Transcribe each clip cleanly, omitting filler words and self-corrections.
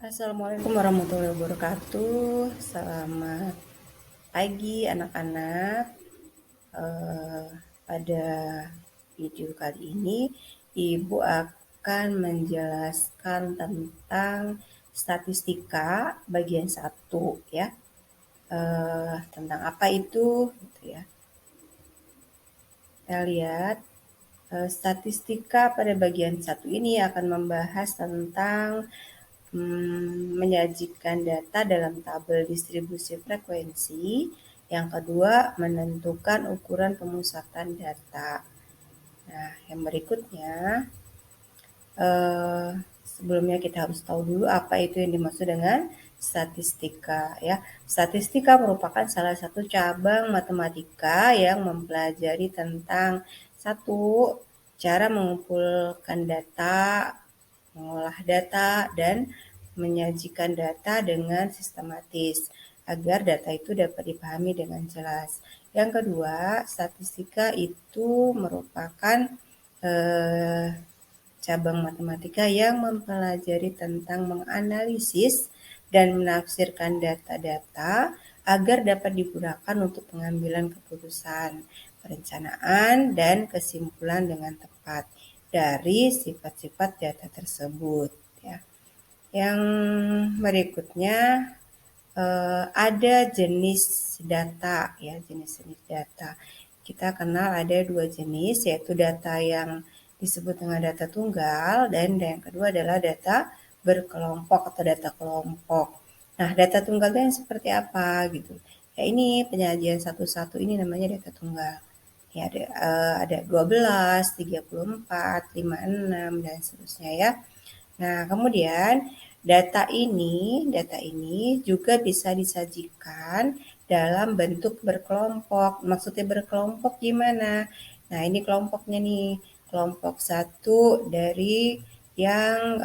Assalamualaikum warahmatullahi wabarakatuh. Selamat pagi anak-anak. Eh, Pada video kali ini, Ibu akan menjelaskan tentang statistika bagian 1 ya. Tentang apa itu gitu ya. Kita lihat statistika pada bagian 1 ini akan membahas tentang menyajikan data dalam tabel distribusi frekuensi. Yang kedua, menentukan ukuran pemusatan data. Nah, yang berikutnya, sebelumnya kita harus tahu dulu apa itu yang dimaksud dengan statistika ya. Statistika merupakan salah satu cabang matematika yang mempelajari tentang satu, cara mengumpulkan data, mengolah data, dan menyajikan data dengan sistematis agar data itu dapat dipahami dengan jelas. Yang kedua, statistika itu merupakan cabang matematika yang mempelajari tentang menganalisis dan menafsirkan data-data agar dapat digunakan untuk pengambilan keputusan, perencanaan, dan kesimpulan dengan tepat dari sifat-sifat data tersebut. Ya. Yang berikutnya ada jenis data ya, jenis-jenis data. Kita kenal ada 2 jenis, yaitu data yang disebut dengan data tunggal dan yang kedua adalah data berkelompok atau data kelompok. Nah, data tunggal itu yang seperti apa gitu. Ya ini penyajian satu-satu ini namanya data tunggal. Ya ada 12, 34, 56 dan seterusnya ya. Nah, kemudian data ini juga bisa disajikan dalam bentuk berkelompok. Maksudnya berkelompok gimana? Nah, ini kelompoknya nih. Kelompok 1 dari yang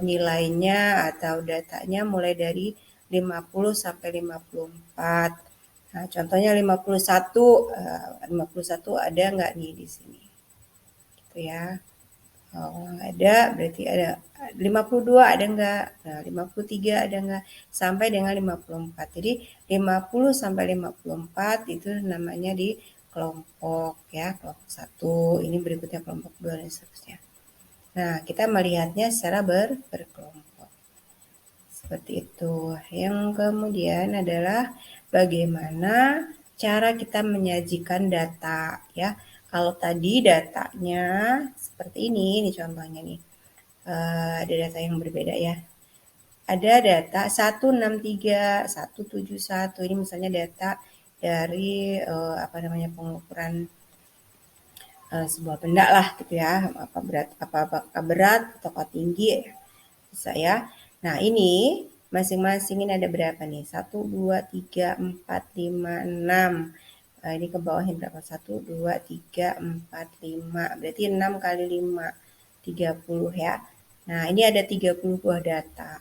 nilainya atau datanya mulai dari 50 sampai 54. Nah, contohnya 51 ada nggak nih di sini? Gitu ya. Oh, ada, berarti ada 52 ada enggak? Nah, 53 ada enggak? Sampai dengan 54. Jadi 50 sampai 54 itu namanya di kelompok ya, kelompok 1. Ini berikutnya kelompok 2 dan seterusnya. Nah, kita melihatnya secara berkelompok. Seperti itu. Yang kemudian adalah bagaimana cara kita menyajikan data ya. Kalau tadi datanya seperti ini contohnya nih. Ada data yang berbeda ya. Ada data 163, 171. Ini misalnya data dari pengukuran sebuah benda lah gitu ya. Apakah berat atau tinggi bisa ya. Nah, ini masing-masing ini ada berapa nih? 1, 2, 3, 4, 5, 6. Ini ke bawahnya berapa? 1, 2, 3, 4, 5. Berarti 6 kali 5, 30 ya. Nah, ini ada 30 buah data.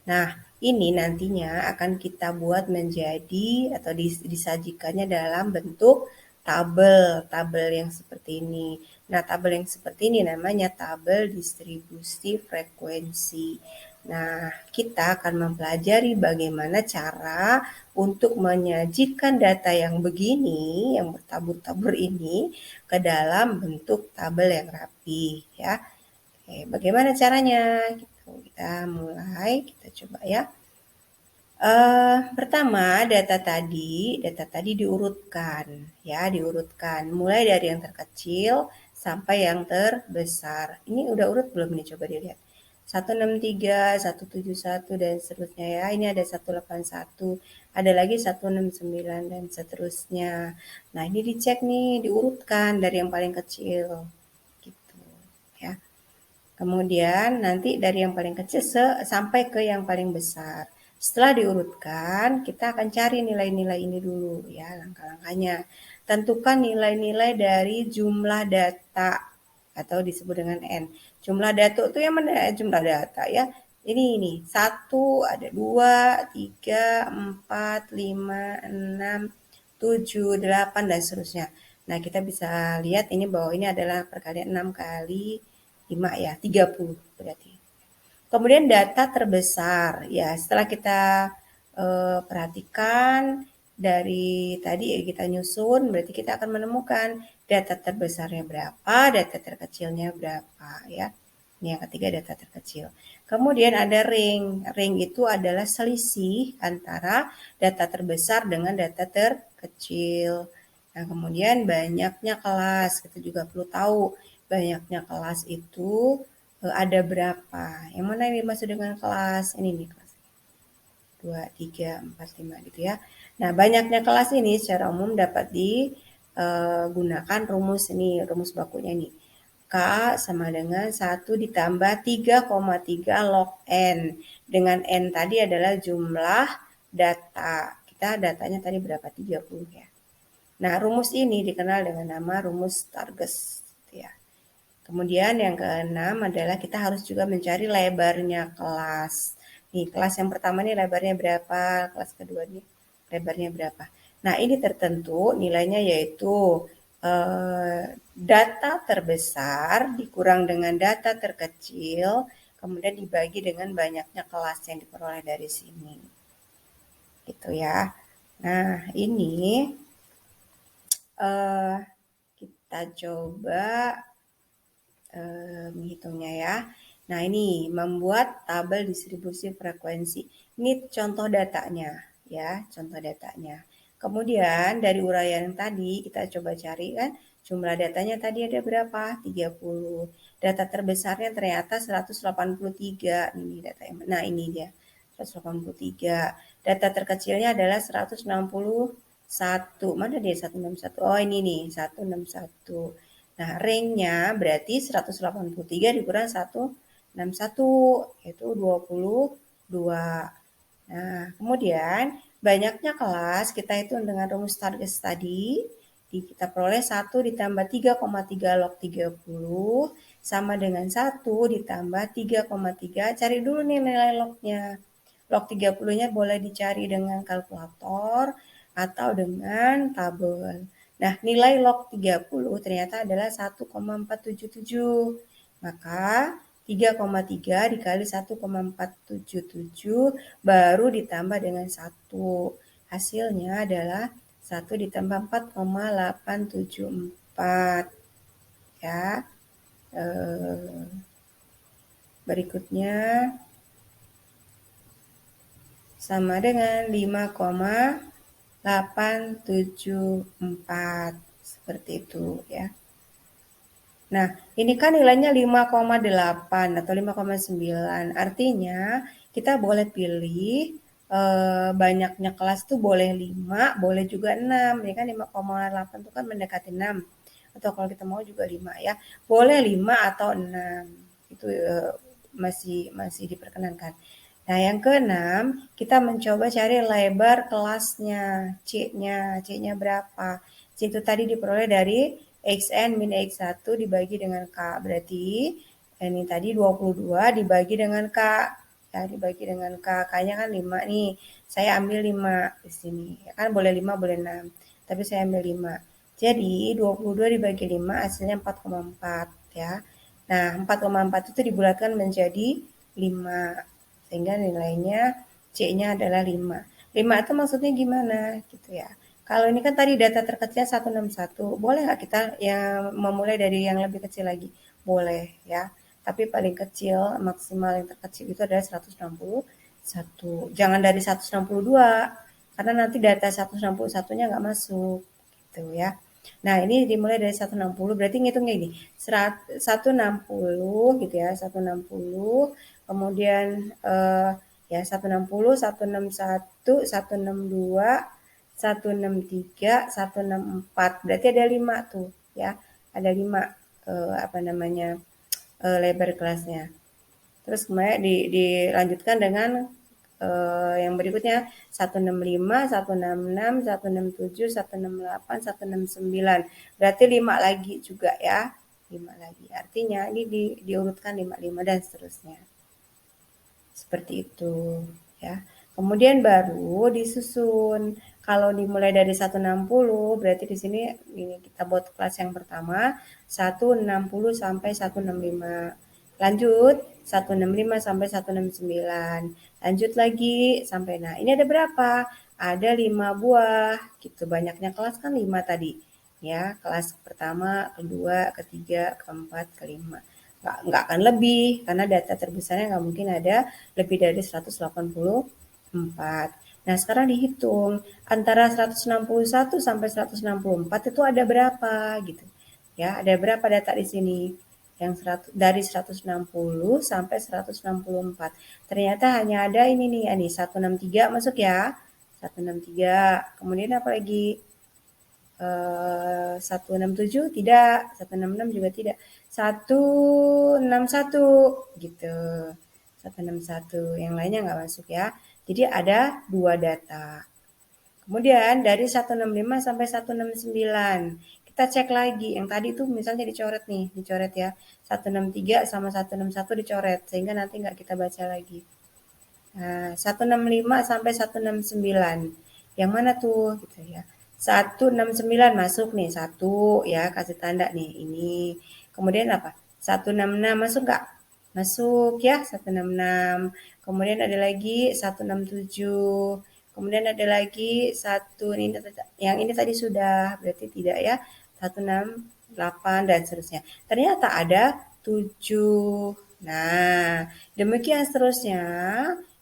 Nah, ini nantinya akan kita buat menjadi atau disajikannya dalam bentuk tabel yang seperti ini. Nah, tabel yang seperti ini namanya tabel distribusi frekuensi. Nah, kita akan mempelajari bagaimana cara untuk menyajikan data yang begini, yang bertabur-tabur ini, ke dalam bentuk tabel yang rapi, ya. Oke, bagaimana caranya? Gitu. Kita mulai, kita coba ya. Pertama, data tadi diurutkan, ya, diurutkan. Mulai dari yang terkecil sampai yang terbesar. Ini udah urut belum nih? Coba dilihat. 163, 171 dan seterusnya ya. Ini ada 181, ada lagi 169 dan seterusnya. Nah, ini dicek nih, diurutkan dari yang paling kecil. Gitu, ya. Kemudian nanti dari yang paling kecil sampai ke yang paling besar. Setelah diurutkan, kita akan cari nilai-nilai ini dulu ya, langkah-langkahnya. Tentukan nilai-nilai dari jumlah data atau disebut dengan N. Jumlah data itu yang mana? Jumlah data ya. Ini 1, ada 2, 3, 4, 5, 6, 7, 8 dan seterusnya. Nah, kita bisa lihat ini bahwa ini adalah perkalian 6 kali 5 ya, 30 berarti. Kemudian data terbesar, ya setelah kita perhatikan dari tadi kita nyusun, berarti kita akan menemukan data terbesarnya berapa, data terkecilnya berapa ya. Ini yang ketiga, data terkecil. Kemudian ada ring. Ring itu adalah selisih antara data terbesar dengan data terkecil. Nah, kemudian banyaknya kelas, kita juga perlu tahu banyaknya kelas itu ada berapa. Yang mana yang dimaksud dengan kelas? Ini nih kelas 2, 3, 4, 5 gitu ya. Nah, banyaknya kelas ini secara umum dapat digunakan rumus ini, rumus bakunya nih. K sama dengan 1 ditambah 3,3 log N. Dengan N tadi adalah jumlah data. Kita datanya tadi berapa? 30 ya. Nah, rumus ini dikenal dengan nama rumus Stargess. Gitu ya. Kemudian yang keenam adalah kita harus juga mencari lebarnya kelas. Nih, kelas yang pertama nih lebarnya berapa? Kelas kedua nih lebarnya berapa? Nah, ini tertentu nilainya yaitu data terbesar dikurang dengan data terkecil, kemudian dibagi dengan banyaknya kelas yang diperoleh dari sini. Gitu ya. Nah, ini kita coba menghitungnya ya. Nah, ini membuat tabel distribusi frekuensi. Ini contoh datanya ya, contoh datanya. Kemudian dari uraian yang tadi kita coba cari kan jumlah datanya tadi ada berapa? 30. Data terbesarnya ternyata 183. Ini data yang nah ini dia. 183. Data terkecilnya adalah 161. Mana dia 161? Oh, ini nih, 161. Nah, ringnya berarti 183 dikurang 161, yaitu 22. Nah, kemudian banyaknya kelas kita hitung dengan rumus target tadi. Kita peroleh 1 ditambah 3,3 log 30 sama dengan 1 ditambah 3,3. Cari dulu nih nilai lognya. Log 30-nya boleh dicari dengan kalkulator atau dengan tabel. Nah, nilai log 30 ternyata adalah 1,477. Maka 3,3 dikali 1,477 baru ditambah dengan 1. Hasilnya adalah 1 ditambah 4,874. Ya. Berikutnya sama dengan 5,874. Seperti itu ya. Nah, ini kan nilainya 5,8 atau 5,9. Artinya kita boleh pilih banyaknya kelas tuh boleh 5, boleh juga 6. Ini kan 5,8 itu kan mendekati 6. Atau kalau kita mau juga 5 ya. Boleh 5 atau 6. Itu masih diperkenankan. Nah, yang keenam, kita mencoba cari lebar kelasnya, C-nya. C-nya berapa? C itu tadi diperoleh dari XN min X1 dibagi dengan K. Berarti ini tadi 22 dibagi dengan K. Ya, dibagi dengan K. K-nya kan 5 nih. Saya ambil 5 di sini. Ya kan boleh 5, boleh 6. Tapi saya ambil 5. Jadi 22 dibagi 5 hasilnya 4,4 ya. Nah, 4,4 itu dibulatkan menjadi 5. Sehingga nilainya C-nya adalah 5. 5 itu maksudnya gimana gitu ya. Kalau ini kan tadi data terkecil 161, boleh nggak kita yang memulai dari yang lebih kecil lagi? Boleh ya. Tapi paling kecil, maksimal yang terkecil itu adalah 161. Jangan dari 162, karena nanti data 161-nya nggak masuk. Gitu ya. Nah, ini dimulai dari 160, berarti ngitungnya ini. 160 gitu ya, 160. Kemudian ya 160, 161, 162, 163, 164. Berarti ada 5 tuh ya. Ada 5 apa namanya lebar kelasnya. Terus kemudian dilanjutkan dengan yang berikutnya 165, 166, 167, 168, 169. Berarti 5 lagi juga ya. 5 lagi. Artinya ini diurutkan 55 dan seterusnya. Seperti itu ya. Kemudian baru disusun. Kalau dimulai dari 160 berarti di sini ini kita buat kelas yang pertama 160 sampai 165. Lanjut 165 sampai 169. Lanjut lagi sampai nah ini ada berapa? Ada 5 buah gitu. Banyaknya kelas kan 5 tadi. Ya, kelas pertama, kedua, ketiga, keempat, kelima. Nggak akan lebih karena data terbesarnya nggak mungkin ada lebih dari 184. Nah, sekarang dihitung antara 161 sampai 164 itu ada berapa gitu. Ya, ada berapa data di sini? Yang dari 160 sampai 164. Ternyata hanya ada ini nih, ya nih 163 masuk ya. 163. Kemudian apa lagi? 167 tidak, 166 juga tidak. 161 gitu. 161. Yang lainnya nggak masuk ya. Jadi ada 2 data. Kemudian dari 165 sampai 169. Kita cek lagi. Yang tadi tuh misalnya dicoret nih, dicoret ya. 163 sama 161 dicoret sehingga nanti nggak kita baca lagi. Nah, 165 sampai 169. Yang mana tuh gitu ya. 169 masuk nih, 1 ya, kasih tanda nih ini. Kemudian apa? 166 masuk nggak? Masuk ya, 166. Kemudian ada lagi 167. Kemudian ada lagi ini yang ini tadi sudah, berarti tidak ya. 168 dan seterusnya. Ternyata ada 7. Nah, demikian seterusnya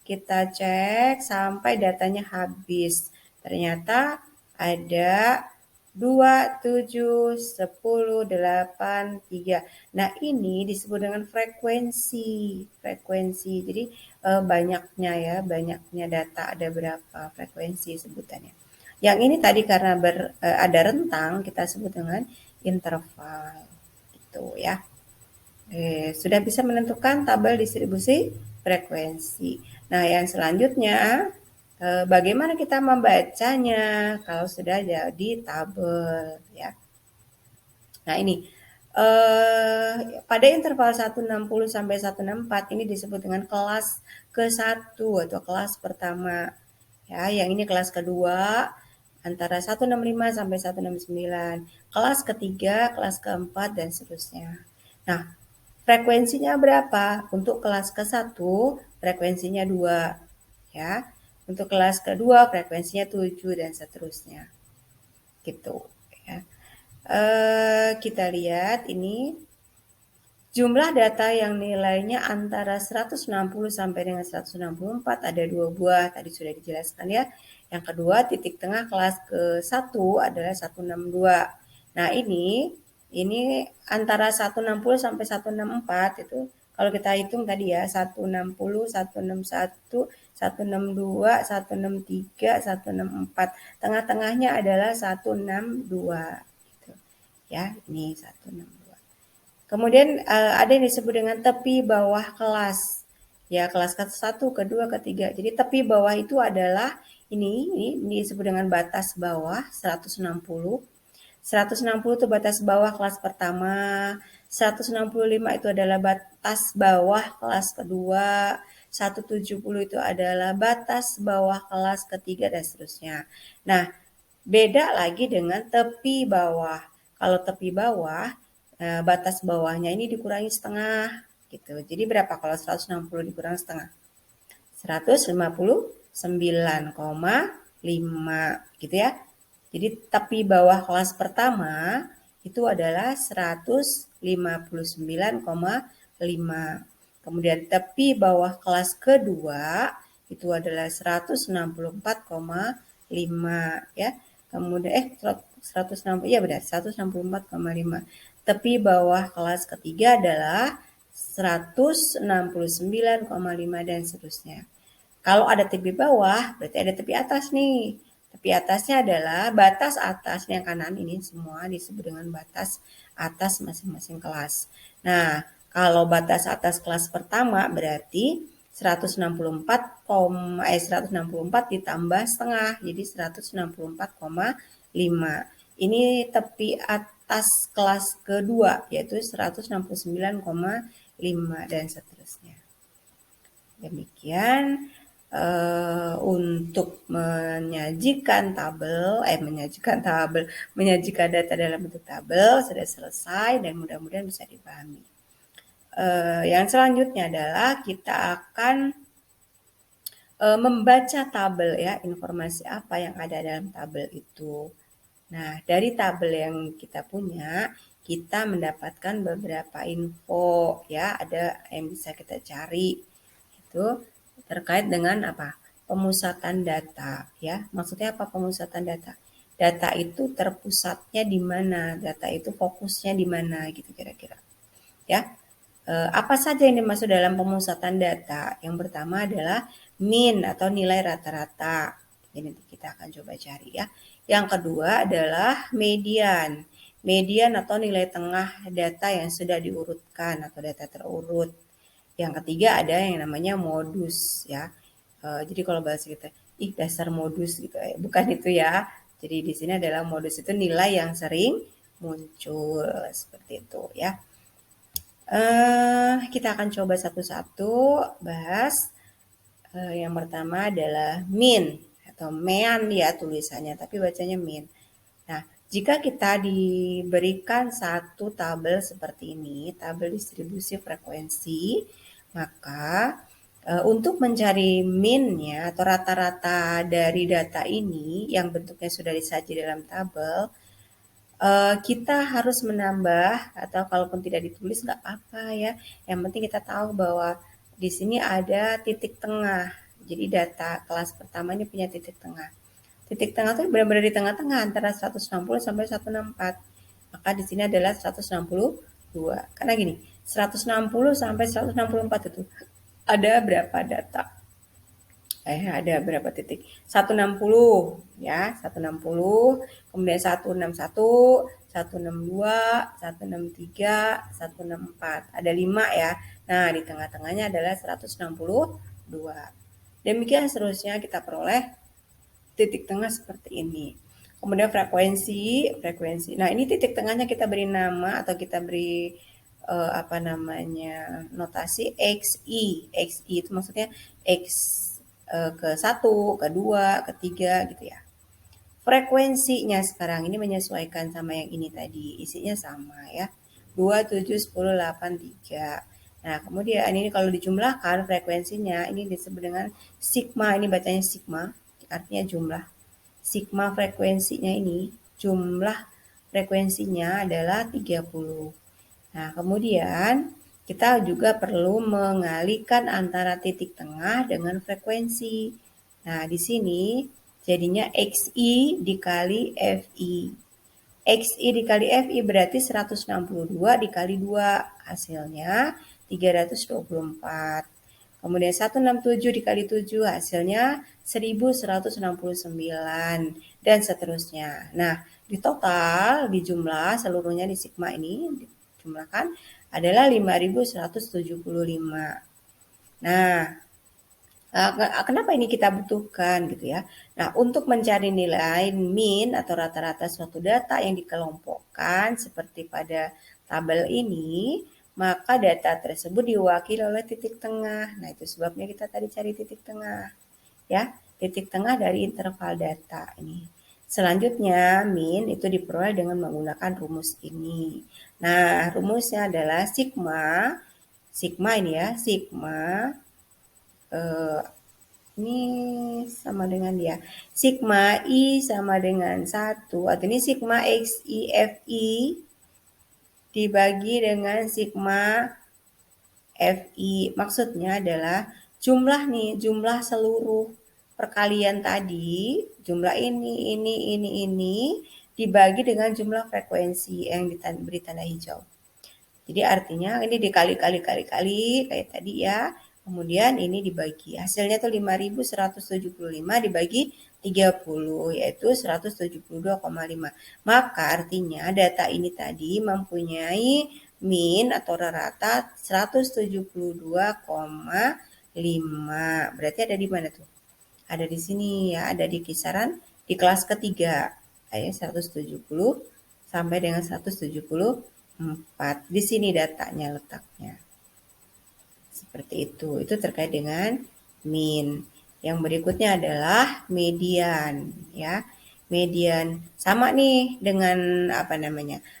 kita cek sampai datanya habis. Ternyata ada 2, 7, 10, 8, 3. Nah, ini disebut dengan frekuensi. Frekuensi. Jadi banyaknya ya, banyaknya data ada berapa frekuensi sebutannya. Yang ini tadi karena ada rentang kita sebut dengan interval. Gitu ya. Sudah bisa menentukan tabel distribusi frekuensi. Nah, yang selanjutnya bagaimana kita membacanya kalau sudah jadi tabel ya. Nah, ini pada interval 160 sampai 164 ini disebut dengan kelas ke-1 atau kelas pertama. Ya, yang ini kelas kedua antara 165 sampai 169. Kelas ketiga, kelas keempat dan seterusnya. Nah, frekuensinya berapa? Untuk kelas ke-1 frekuensinya 2 ya. Untuk kelas kedua frekuensinya 7 dan seterusnya. Gitu ya. Kita lihat ini jumlah data yang nilainya antara 160 sampai dengan 164 ada 2 buah, tadi sudah dijelaskan ya. Yang kedua, titik tengah kelas ke-1 adalah 162. Nah, ini antara 160 sampai 164 itu kalau kita hitung tadi ya, 160, 161, 162, 163, 164. Tengah-tengahnya adalah 162 gitu. Ya, ini 162. Kemudian ada yang disebut dengan tepi bawah kelas. Ya, kelas ke-1, kedua, ketiga. Jadi tepi bawah itu adalah ini disebut dengan batas bawah 160. 160 itu batas bawah kelas pertama. 165 itu adalah batas bawah kelas kedua. 170 itu adalah batas bawah kelas ketiga dan seterusnya. Nah, beda lagi dengan tepi bawah. Kalau tepi bawah batas bawahnya ini dikurangi setengah gitu. Jadi berapa kalau 160 dikurangi setengah? 159,5 gitu ya. Jadi tepi bawah kelas pertama itu adalah 159,5. Kemudian tepi bawah kelas kedua itu adalah 164,5 ya. Kemudian 160 ya benar 164,5. Tepi bawah kelas ketiga adalah 169,5 dan seterusnya. Kalau ada tepi bawah, berarti ada tepi atas nih. Tepi atasnya adalah batas atas yang kanan ini semua disebut dengan batas atas masing-masing kelas. Nah, kalau batas atas kelas pertama berarti 164 ditambah setengah, jadi 164,5. Ini tepi atas kelas kedua, yaitu 169,5 dan seterusnya. Demikian untuk menyajikan data dalam bentuk tabel sudah selesai dan mudah-mudahan bisa dipahami. Yang selanjutnya adalah kita akan membaca tabel ya, informasi apa yang ada dalam tabel itu. Nah, dari tabel yang kita punya, kita mendapatkan beberapa info ya, ada yang bisa kita cari. Itu terkait dengan apa? Pemusatan data ya. Maksudnya apa pemusatan data? Data itu terpusatnya di mana? Data itu fokusnya di mana gitu kira-kira. Ya. Apa saja yang dimaksud dalam pemusatan data? Yang pertama adalah mean atau nilai rata-rata. Ini nanti kita akan coba cari ya. Yang kedua adalah median. Median atau nilai tengah data yang sudah diurutkan atau data terurut. Yang ketiga ada yang namanya modus ya. Jadi kalau bahasa kita, dasar modus gitu ya. Bukan itu ya. Jadi di sini adalah modus itu nilai yang sering muncul seperti itu ya. Kita akan coba satu-satu bahas. Yang pertama adalah mean atau mean ya tulisannya, tapi bacanya mean. Nah, jika kita diberikan satu tabel seperti ini, tabel distribusi frekuensi, maka untuk mencari mean-nya atau rata-rata dari data ini yang bentuknya sudah disaji dalam tabel, kita harus menambah atau kalaupun tidak ditulis nggak apa-apa ya. Yang penting kita tahu bahwa di sini ada titik tengah. Jadi data kelas pertama ini punya titik tengah. Titik tengah itu benar-benar di tengah-tengah antara 160 sampai 164. Maka di sini adalah 162. Karena gini, 160 sampai 164 itu ada berapa data? Ada berapa titik? 160 ya, 160, kemudian 161, 162, 163, 164. Ada 5 ya. Nah, di tengah-tengahnya adalah 162. Demikian seterusnya kita peroleh titik tengah seperti ini. Kemudian frekuensi. Nah, ini titik tengahnya kita beri nama atau kita beri notasi XI. XI itu maksudnya X ke 1, ke 2, ke 3 gitu ya. Frekuensinya sekarang ini menyesuaikan sama yang ini tadi. Isinya sama ya. 2, 7, 10, 8, 3. Nah, kemudian ini kalau dijumlahkan frekuensinya ini disebut dengan sigma. Ini bacanya sigma, artinya jumlah. Sigma frekuensinya ini, jumlah frekuensinya adalah 30. Nah, kemudian kita juga perlu mengalihkan antara titik tengah dengan frekuensi. Nah, di sini jadinya XI dikali FI. XI dikali FI berarti 162 dikali 2. Hasilnya 324. Kemudian 167 dikali 7 hasilnya 1169 dan seterusnya. Nah, di total, di jumlah seluruhnya di sigma ini dijumlahkan adalah 5175. Nah, kenapa ini kita butuhkan gitu ya. Nah, untuk mencari nilai mean atau rata-rata suatu data yang dikelompokkan seperti pada tabel ini, maka data tersebut diwakili oleh titik tengah. Nah, itu sebabnya kita tadi cari titik tengah. Ya, titik tengah dari interval data ini. Selanjutnya, mean itu diperoleh dengan menggunakan rumus ini. Nah, rumusnya adalah sigma ini ya, sigma ini sama dengan dia. Sigma I sama dengan 1, atau ini sigma XI FI dibagi dengan sigma FI. Maksudnya adalah jumlah seluruh perkalian tadi, jumlah ini dibagi dengan jumlah frekuensi yang diberi tanda hijau. Jadi artinya ini dikali-kali kayak tadi ya. Kemudian ini dibagi. Hasilnya tuh 5175 dibagi 30 yaitu 172,5. Maka artinya data ini tadi mempunyai mean atau rata 172,5. Berarti ada di mana tuh? Ada di sini ya, ada di kisaran di kelas ketiga. 170 sampai dengan 174. Di sini datanya letaknya. Seperti itu. Itu terkait dengan mean. Yang berikutnya adalah median ya. Median sama nih dengan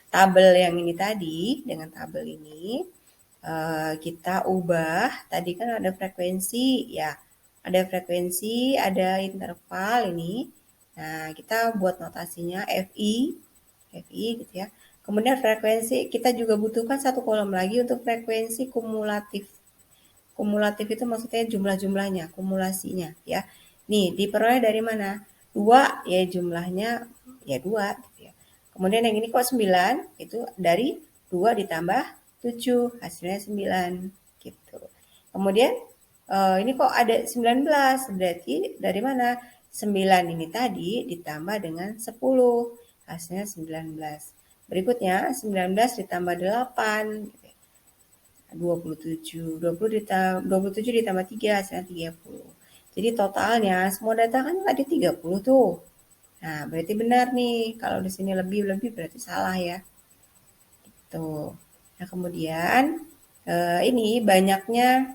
tabel yang ini tadi, dengan tabel ini kita ubah, tadi kan ada frekuensi ya, ada frekuensi, ada interval ini. Nah, kita buat notasinya FI gitu ya. Kemudian frekuensi, kita juga butuhkan satu kolom lagi untuk frekuensi kumulatif. Kumulatif itu maksudnya jumlah-jumlahnya, kumulasinya ya. Nih, diperoleh dari mana? 2 ya jumlahnya ya 2 gitu ya. Kemudian yang ini kok 9, itu dari 2 ditambah 7, hasilnya 9 gitu. Kemudian ini kok ada 19, berarti dari mana? 9 ini tadi ditambah dengan 10, hasilnya 19. Berikutnya 19 ditambah 8 gitu ya. 27. 27 ditambah 3 hasilnya 30. Jadi totalnya semua data kan tadi 30 tuh. Nah, berarti benar nih. Kalau di sini lebih berarti salah ya. Tuh. Nah, kemudian ini banyaknya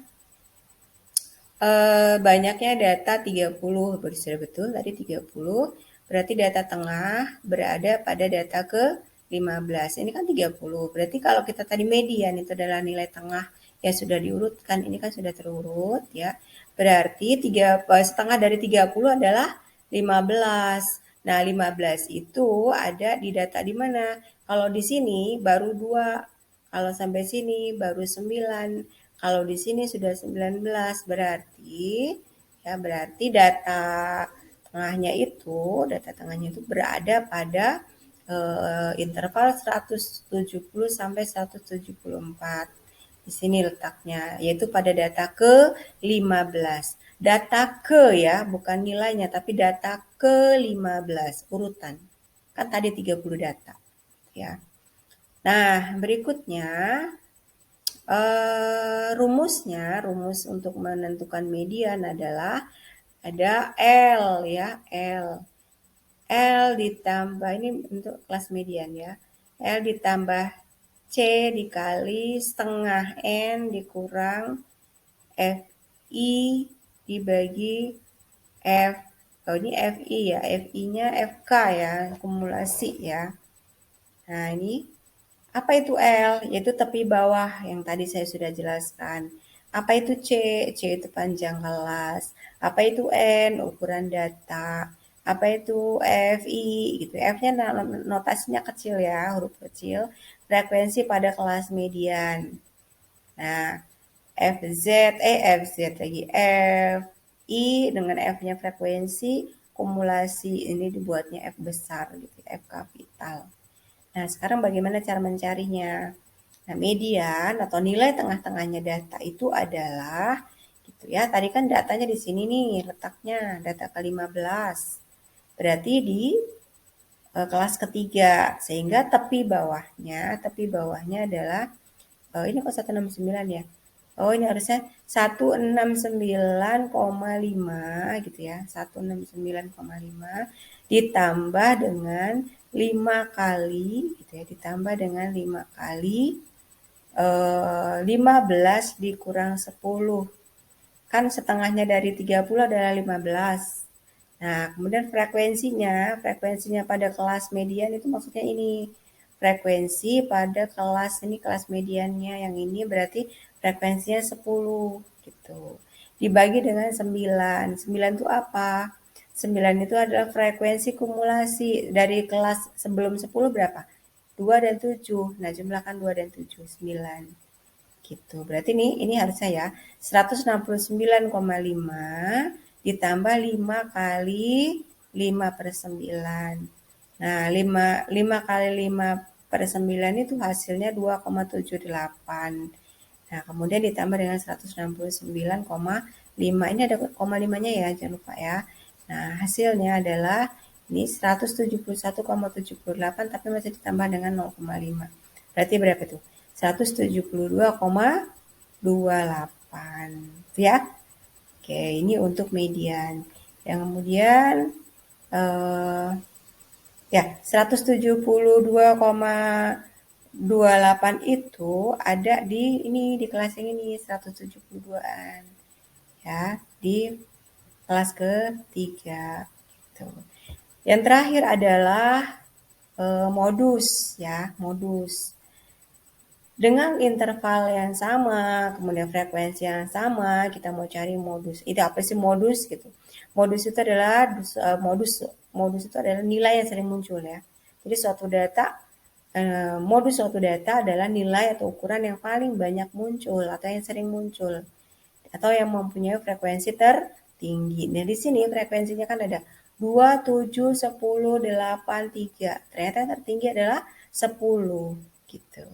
data 30. Sudah betul tadi 30. Berarti data tengah berada pada data ke 15. Ini kan 30. Berarti kalau kita tadi median itu adalah nilai tengah yang sudah diurutkan. Ini kan sudah terurut ya. Berarti setengah dari 30 adalah 15. Nah, 15 itu ada di data di mana? Kalau di sini baru 2. Kalau sampai sini baru 9. Kalau di sini sudah 19, berarti data tengahnya itu berada pada interval 170 sampai 174. Di sini letaknya, yaitu pada data ke-15. Data ke ya, bukan nilainya, tapi data ke-15, urutan. Kan tadi 30 data. Ya. Nah, berikutnya rumus untuk menentukan median adalah ada L ya, L ditambah, ini untuk kelas median ya, L ditambah C dikali setengah N dikurang FI dibagi F. Oh, ini FI ya, FI-nya FK ya, kumulasi ya. Nah, ini apa itu L? Yaitu tepi bawah yang tadi saya sudah jelaskan. Apa itu C? C itu panjang kelas. Apa itu N? Ukuran data. Apa itu FI? Gitu. F-nya notasinya kecil ya, huruf kecil. Frekuensi pada kelas median. Nah, FZ lagi. FI dengan F-nya frekuensi, kumulasi. Ini dibuatnya F besar gitu, F kapital. Nah, sekarang bagaimana cara mencarinya? Nah, median atau nilai tengah-tengahnya data itu adalah gitu ya. Tadi kan datanya di sini nih letaknya, data ke-15. Berarti di kelas ketiga, sehingga tepi bawahnya adalah ini kok 169 ya. Oh, ini harusnya 169,5 gitu ya. 169,5 ditambah dengan 5 kali gitu ya, ditambah dengan 5 kali 15 dikurang 10. Kan setengahnya dari 30 adalah 15. Nah, kemudian frekuensinya pada kelas median itu maksudnya ini. Frekuensi pada kelas ini, kelas mediannya yang ini berarti frekuensinya 10 gitu. Dibagi dengan 9. 9 itu apa? 9 itu adalah frekuensi kumulasi dari kelas sebelum 10 berapa? 2 dan 7. Nah, jumlahkan 2 dan 7, 9. Gitu. Berarti ini harusnya ya 169,5 ditambah 5 kali 5 per 9. Nah, 5 kali 5 per 9 itu hasilnya 2,78. Nah, kemudian ditambah dengan 169,5. Ini ada koma 5-nya ya, jangan lupa ya. Nah, hasilnya adalah ini 171,78 tapi masih ditambah dengan 0,5. Berarti berapa tuh? 172,28 ya. Oke, ini untuk median. Yang kemudian ya 172,28 itu ada di kelas yang ini 172-an ya, di kelas ketiga gitu. Yang terakhir adalah modus ya, modus. Dengan interval yang sama, kemudian frekuensi yang sama, kita mau cari modus. Itu apa sih modus gitu? Modus itu adalah modus itu adalah nilai yang sering muncul ya. Jadi modus suatu data adalah nilai atau ukuran yang paling banyak muncul atau yang sering muncul atau yang mempunyai frekuensi tertinggi. Nah, di sini frekuensinya kan ada 2, 7, 10, 8, 3. Ternyata yang tertinggi adalah 10 gitu.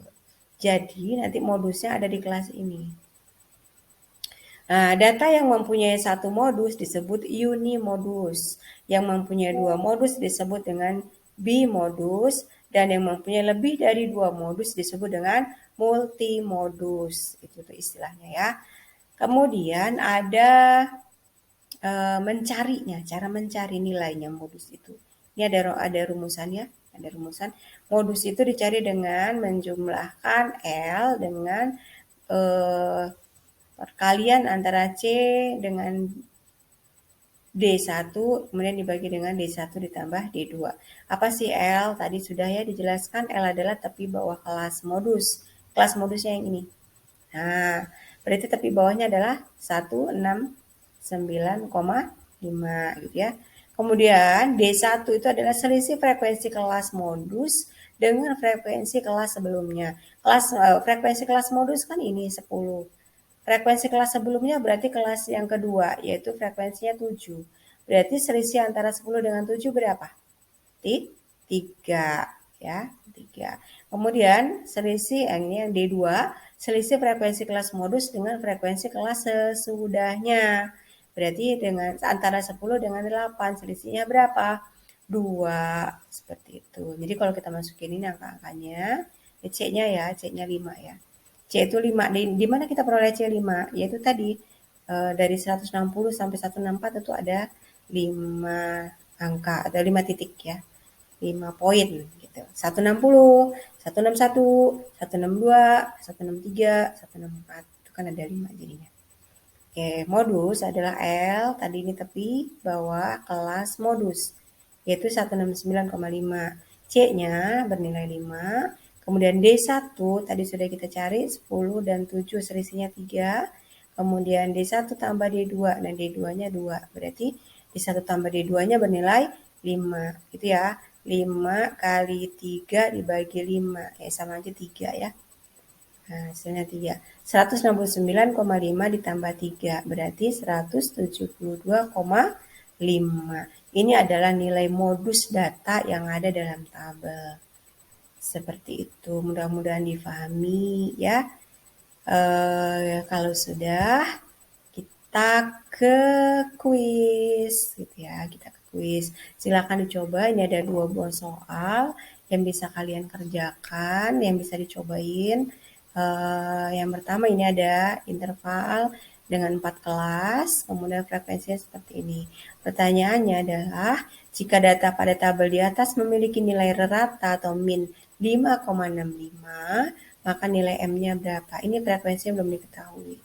Jadi nanti modusnya ada di kelas ini. Nah, data yang mempunyai satu modus disebut unimodus. Yang mempunyai dua modus disebut dengan bimodus. Dan yang mempunyai lebih dari dua modus disebut dengan multimodus. Itu tuh istilahnya ya. Kemudian ada mencarinya, cara mencari nilainya modus itu. Ini ada rumusannya, ada rumusan. Modus itu dicari dengan menjumlahkan L dengan perkalian antara C dengan D1 kemudian dibagi dengan D1 ditambah D2. Apa sih L? Tadi sudah ya dijelaskan, L adalah tepi bawah kelas modus. Kelas modusnya yang ini. Nah, berarti tepi bawahnya adalah 169,5 gitu ya. Kemudian D1 itu adalah selisih frekuensi kelas modus dengan frekuensi kelas sebelumnya. Frekuensi kelas modus kan ini 10. Frekuensi kelas sebelumnya berarti kelas yang kedua, yaitu frekuensinya 7. Berarti selisih antara 10 dengan 7 berapa? 3 ya, 3. Kemudian selisih ini yang D2, selisih frekuensi kelas modus dengan frekuensi kelas sesudahnya. Berarti dengan antara 10 dengan 8, selisihnya berapa? 2, seperti itu. Jadi kalau kita masukin ini angka-angkanya, C-nya ya, C-nya 5 ya. C itu 5. Di mana kita peroleh C5? Yaitu tadi dari 160 sampai 164 itu ada 5 angka atau 5 titik ya. 5 poin gitu. 160, 161, 162, 163, 164. Itu kan ada 5 jadinya. Oke, modus adalah L, tadi ini tepi bawah kelas modus, yaitu 169,5. C-nya bernilai 5, kemudian D1 tadi sudah kita cari 10 dan 7 selisihnya 3, kemudian D1 tambah D2, nah D2-nya 2, berarti D1 tambah D2-nya bernilai 5, gitu ya. 5 kali 3 dibagi 5, ya sama aja 3 ya. Nah, hasilnya 3. 169,5 ditambah 3 berarti 172,5. Ini adalah nilai modus data yang ada dalam tabel. Seperti itu, mudah-mudahan difahami ya. Kalau sudah, kita ke kuis gitu ya, kita ke kuis. Silakan dicoba, ini ada 2 buah soal yang bisa kalian kerjakan, yang bisa dicobain. Yang pertama ini ada interval dengan 4 kelas, kemudian frekuensinya seperti ini. Pertanyaannya adalah, jika data pada tabel di atas memiliki nilai rata atau min 5,65, maka nilai M-nya berapa? Ini frekuensinya belum diketahui.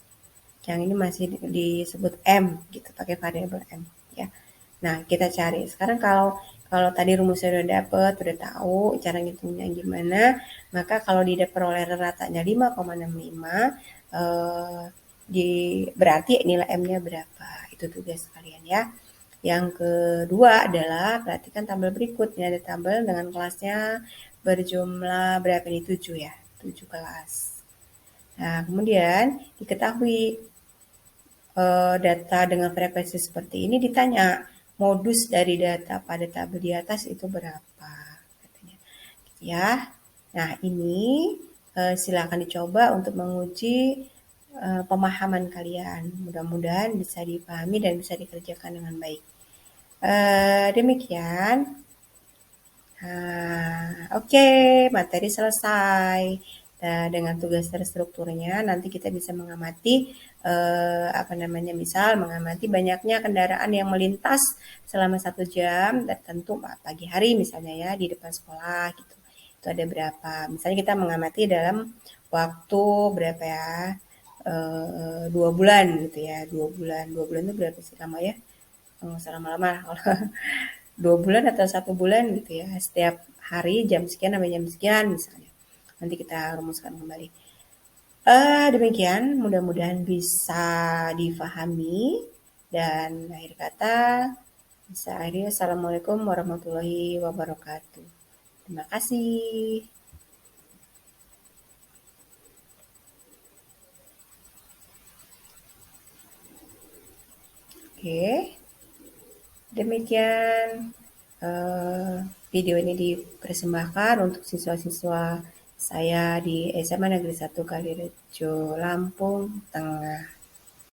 Yang ini masih disebut M gitu, pakai variabel M ya. Nah, kita cari. Sekarang kalau tadi rumusnya udah dapet, udah tahu cara ngitungnya gimana, maka kalau diperoleh ratanya 5,65 berarti nilai M-nya berapa? Itu tugas kalian ya. Yang kedua adalah perhatikan tabel berikut. Ini ada tabel dengan kelasnya berjumlah berapa ini? 7 ya. 7 kelas. Nah, kemudian diketahui data dengan frekuensi seperti ini ditanya modus dari data pada tabel di atas itu berapa katanya. Ya. Nah, ini silakan dicoba untuk menguji pemahaman kalian. Mudah-mudahan bisa dipahami dan bisa dikerjakan dengan baik. Demikian. Oke, materi selesai. Nah, dengan tugas terstrukturnya nanti kita bisa mengamati misal mengamati banyaknya kendaraan yang melintas selama 1 jam dan tentu pagi hari misalnya ya di depan sekolah gitu. Itu ada berapa? Misalnya kita mengamati dalam waktu berapa ya? 2 bulan gitu ya. 2 bulan itu berapa sih lama ya? Selama-lama 2 bulan atau 1 bulan gitu ya. Setiap hari jam sekian sampai jam sekian misalnya. Nanti kita rumuskan kembali. Demikian, mudah-mudahan bisa difahami dan akhir kata bisa akhiri assalamualaikum warahmatullahi wabarakatuh. Terima kasih. Oke, demikian video ini dipersembahkan untuk siswa-siswa saya di SMA Negeri 1 Kalirejo, Lampung Tengah.